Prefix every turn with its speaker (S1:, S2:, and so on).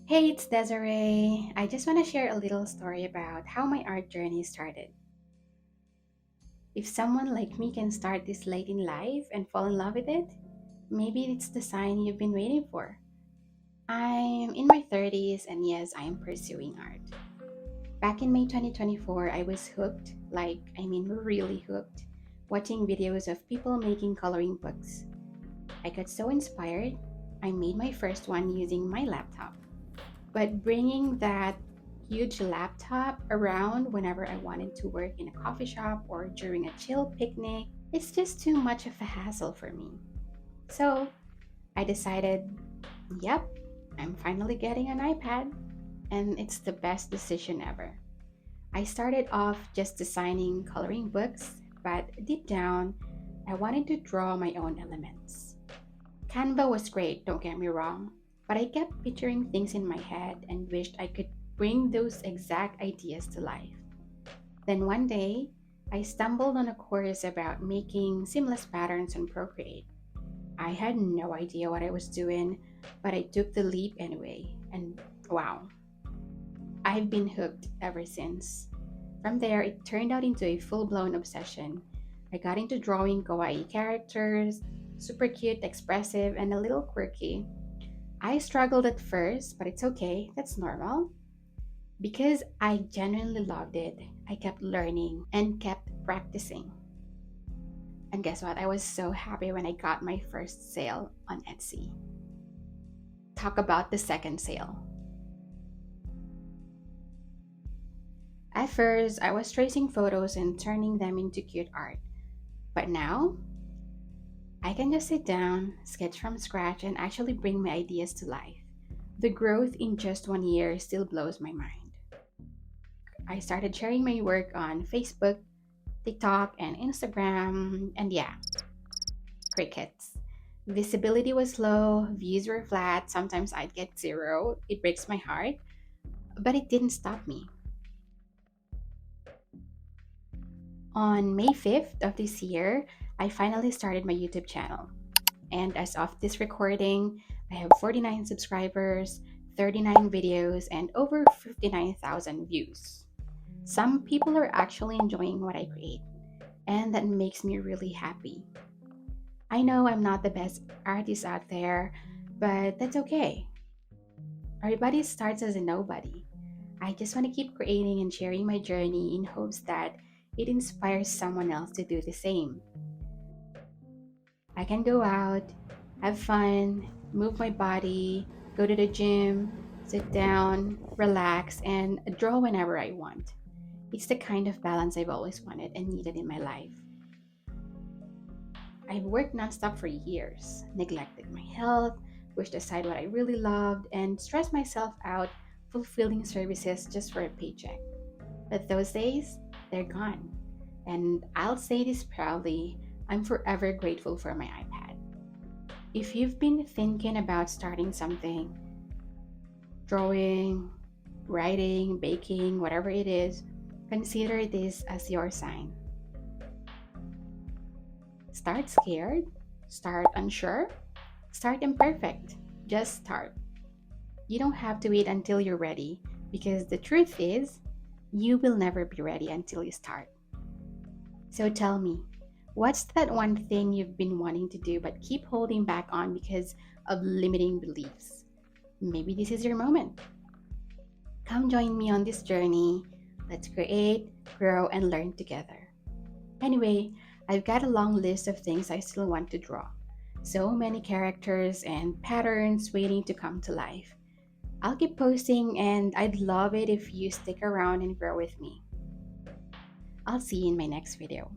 S1: Hey, it's Desiree. I just want to share a little story about how my art journey started. If someone like me can start this late in life and fall in love with it, maybe it's the sign you've been waiting for. I'm in my 30s and yes, I am pursuing art. Back in May 2024, I was hooked, really hooked, watching videos of people making coloring books. I got so inspired, I made my first one using my laptop. But bringing that huge laptop around whenever I wanted to work in a coffee shop or during a chill picnic, it's just too much of a hassle for me. So I decided, yep, I'm finally getting an iPad, and it's the best decision ever. I started off just designing coloring books, but deep down, I wanted to draw my own elements. Canva was great, don't get me wrong, but I kept picturing things in my head and wished I could bring those exact ideas to life. Then one day, I stumbled on a course about making seamless patterns on Procreate. I had no idea what I was doing, but I took the leap anyway, and wow, I've been hooked ever since. From there, it turned out into a full blown obsession. I got into drawing kawaii characters, super cute, expressive, and a little quirky. I struggled at first, but it's okay, that's normal. Because I genuinely loved it, I kept learning and kept practicing. And guess what? I was so happy when I got my first sale on Etsy. Talk about the second sale. At first, I was tracing photos and turning them into cute art. But now, I can just sit down, sketch from scratch, and actually bring my ideas to life. The growth in just 1 year still blows my mind. I started sharing my work on Facebook, TikTok, and Instagram, and yeah, crickets. Visibility was low, views were flat, sometimes I'd get zero. It breaks my heart, but it didn't stop me. On May 5th of this year, I finally started my YouTube channel. And as of this recording, I have 49 subscribers, 39 videos, and over 59,000 views. Some people are actually enjoying what I create, and that makes me really happy. I know I'm not the best artist out there, but that's okay. Everybody starts as a nobody. I just want to keep creating and sharing my journey in hopes that it inspires someone else to do the same. I can go out, have fun, move my body, go to the gym, sit down, relax, and draw whenever I want. It's the kind of balance I've always wanted and needed in my life. I've worked nonstop for years, neglected my health, pushed aside what I really loved, and stressed myself out fulfilling services just for a paycheck. But those days, they're gone. And I'll say this proudly, I'm forever grateful for my iPad. If you've been thinking about starting something, drawing, writing, baking, whatever it is, consider this as your sign. Start scared, start unsure, start imperfect. Just start. You don't have to wait until you're ready because the truth is, you will never be ready until you start. So tell me, what's that one thing you've been wanting to do but keep holding back on because of limiting beliefs? Maybe this is your moment. Come join me on this journey. Let's create, grow, and learn together. Anyway, I've got a long list of things I still want to draw. So many characters and patterns waiting to come to life. I'll keep posting, and I'd love it if you stick around and grow with me. I'll see you in my next video.